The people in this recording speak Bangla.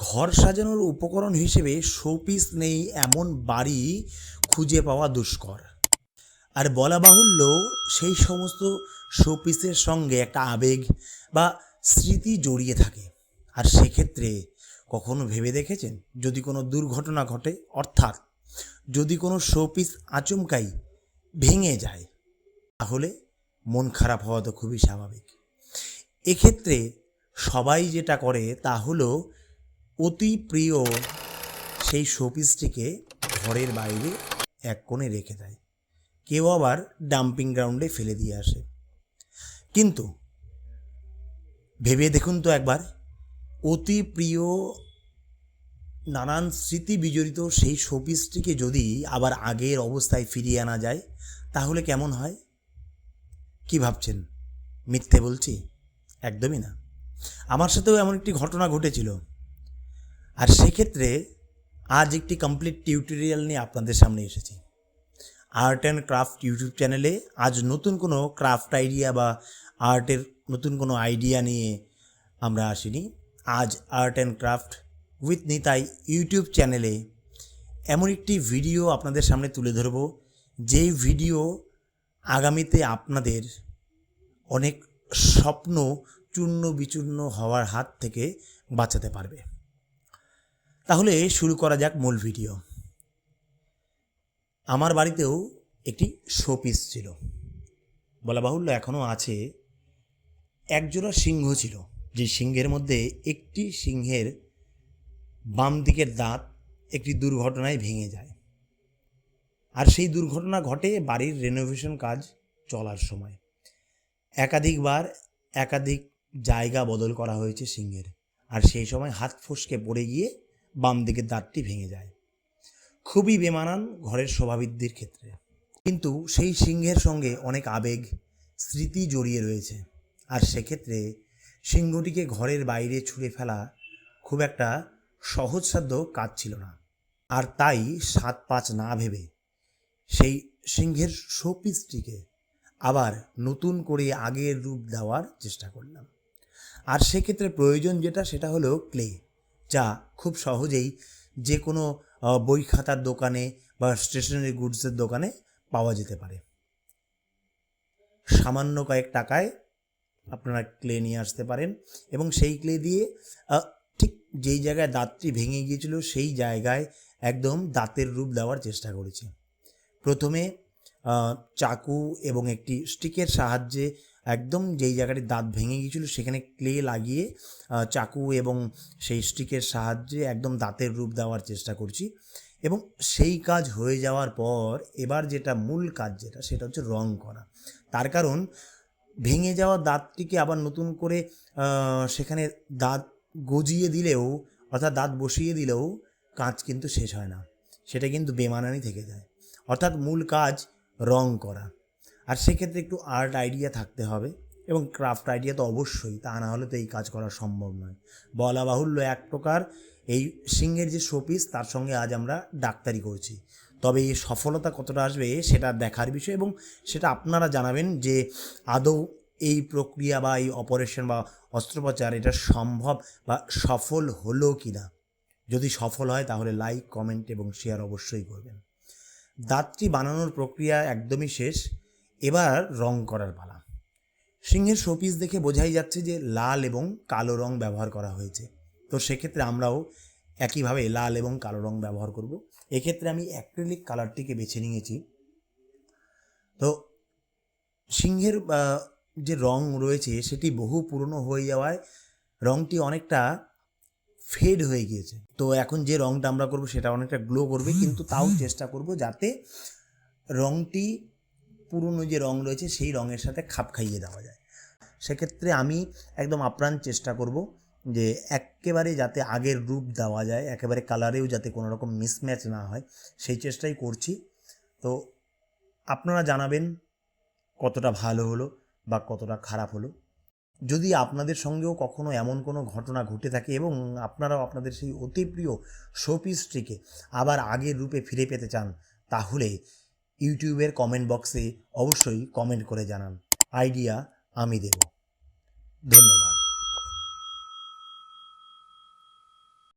ঘর সাজানোর উপকরণ হিসেবে শোপিস নেই এমন বাড়ি খুঁজে পাওয়া দুষ্কর। আর বলা বাহুল্য, সেই সমস্ত শোপিসের সঙ্গে একটা আবেগ বা স্মৃতি জড়িয়ে থাকে। আর সেক্ষেত্রে কখনো ভেবে দেখেছেন, যদি কোনো দুর্ঘটনা ঘটে, অর্থাৎ যদি কোনো শোপিস আচমকাই ভেঙে যায়, তাহলে মন খারাপ হওয়া তো খুবই স্বাভাবিক। এক্ষেত্রে সবাই যেটা করে তা হলো অতি প্রিয় সেই শোপিসটিকে ঘরের বাইরে এক কোণে রেখে দেয়। কেউ আবার ডাম্পিং গ্রাউন্ডে ফেলে দিয়ে আসে। কিন্তু ভেবে দেখুন তো একবার, অতি প্রিয় নানান স্মৃতি বিজড়িত সেই শোপিসটিকে যদি আবার আগের অবস্থায় ফিরিয়ে আনা যায়, তাহলে কেমন হয়? কি ভাবছেন? মিথ্যে বলছি? একদমই না। আমার সাথেও এমন একটি ঘটনা ঘটেছিল। আর সেক্ষেত্রে আজ একটি কমপ্লিট টিউটোরিয়াল নিয়ে আপনাদের সামনে এসেছি। আর্ট অ্যান্ড ক্রাফট ইউটিউব চ্যানেলে আজ নতুন কোনো ক্রাফট আইডিয়া বা আর্টের নতুন কোনো আইডিয়া নিয়ে আমরা আসিনি। আজ art and craft with Nitai YouTube চ্যানেলে এমন একটি ভিডিও আপনাদের সামনে তুলে ধরব, যেই ভিডিও আগামীতে আপনাদের অনেক স্বপ্ন চূর্ণ বিচূর্ণ হওয়ার হাত থেকে বাঁচাতে পারবে। তাহলে শুরু করা যাক মূল ভিডিও। আমার বাড়িতেও একটি শোপিস ছিল, বলা বাহুল্য এখনও আছে। একজোড়া সিংহ ছিল, যে সিংহের মধ্যে একটি সিংহের বাম দিকের দাঁত একটি দুর্ঘটনায় ভেঙে যায়। আর সেই দুর্ঘটনা ঘটে বাড়ির রেনোভেশন কাজ চলার সময়। একাধিকবার একাধিক জায়গা বদল করা হয়েছে সিংহের, আর সেই সময় হাত ফসকে পড়ে গিয়ে বাম দিকের দাঁতটি ভেঙে যায়। খুবই বেমানান ঘরের শোভাবৃদ্ধির ক্ষেত্রে। কিন্তু সেই সিংহের সঙ্গে অনেক আবেগ স্মৃতি জড়িয়ে রয়েছে। আর সেক্ষেত্রে সিংহটিকে ঘরের বাইরে ছুঁড়ে ফেলা খুব একটা সহজসাধ্য কাজ ছিল না। আর তাই 7-5 না ভেবে সেই সিংহের শোপিসটিকে আবার নতুন করে আগের রূপ দেওয়ার চেষ্টা করলাম। আর সেক্ষেত্রে প্রয়োজন যেটা, সেটা হলো ক্লে, যা খুব সহজেই যে কোনো বই খাতার দোকানে বা স্টেশনারি গুডসের দোকানে পাওয়া যেতে পারে। সামান্য কয়েক টাকায় আপনারা ক্লে নিয়ে আসতে পারেন এবং সেই ক্লে দিয়ে ঠিক যেই জায়গায় দাঁতটি ভেঙে গিয়েছিল সেই জায়গায় একদম দাঁতের রূপ দেওয়ার চেষ্টা করেছি। প্রথমে চাকু এবং একটি স্টিকের সাহায্যে একদম যেই জায়গাটি দাঁত ভেঙে গিয়েছিল সেখানে ক্লে লাগিয়ে চাকু এবং সেই স্টিকের সাহায্যে একদম দাঁতের রূপ দেওয়ার চেষ্টা করছি। এবং সেই কাজ হয়ে যাওয়ার পর এবার যেটা মূল কাজ, সেটা হচ্ছে রং করা। তার কারণ ভেঙে যাওয়া দাঁতটিকে আবার নতুন করে সেখানে দাঁত গজিয়ে দিলেও, অর্থাৎ দাঁত বসিয়ে দিলেও কাজ কিন্তু শেষ হয় না, সেটা কিন্তু বেমানানি থেকে যায়। অর্থাৎ মূল কাজ রং করা। আর সেক্ষেত্রে একটু আর্ট আইডিয়া থাকতে হবে এবং ক্রাফট আইডিয়া তো অবশ্যই, তা না হলে তো এই কাজ করা সম্ভব নয়। বলা বাহুল্য, এক প্রকার এই সিংহের যে শোপিস, তার সঙ্গে আজ আমরা ডাক্তারি করছি। তবে এই সফলতা কতটা আসবে সেটা দেখার বিষয়, এবং সেটা আপনারা জানাবেন যে আদৌ এই প্রক্রিয়া বা এই অপারেশন বা অস্ত্রোপচার এটা সম্ভব বা সফল হলো কি না। যদি সফল হয় তাহলে লাইক, কমেন্ট এবং শেয়ার অবশ্যই করবেন। দাঁতটি বানানোর প্রক্রিয়া একদমই শেষ, এবার রং করার পালা। সিংহের শোপিস দেখে বোঝাই যাচ্ছে যে লাল এবং কালো রং ব্যবহার করা হয়েছে। তো সেক্ষেত্রে আমরাও একইভাবে লাল এবং কালো রং ব্যবহার করব। এক্ষেত্রে আমি অ্যাক্রিলিক কালারটিকে বেছে নিয়েছি। তো সিংহের যে রং রয়েছে সেটি বহু পুরনো হয়ে যাওয়ায় রংটি অনেকটা ফেড হয়ে গিয়েছে। তো এখন যে রংটা আমরা করব সেটা অনেকটা গ্লো করবে, কিন্তু তাও চেষ্টা করব যাতে রংটি পুরনো যে রং রয়েছে সেই রঙের সাথে খাপ খাইয়ে দেওয়া যায়। সেক্ষেত্রে আমি একদম আপ্রাণ চেষ্টা করব যে একেবারে যাতে আগের রূপ দেওয়া যায়, একেবারে কালারেও যাতে কোনো রকম মিসম্যাচ না হয়, সেই চেষ্টাই করছি। তো আপনারা জানাবেন কতটা ভালো হলো বা কতটা খারাপ হলো। যদি আপনাদের সঙ্গেও কখনো এমন কোনো ঘটনা ঘটে থাকে এবং আপনারাও আপনাদের সেই অতি প্রিয় শোপিসটিকে আবার আগের রূপে ফিরে পেতে চান, তাহলে ইউটিউবের কমেন্ট বক্সে অবশ্যই কমেন্ট করে জানান। আইডিয়া আমি দেব। ধন্যবাদ।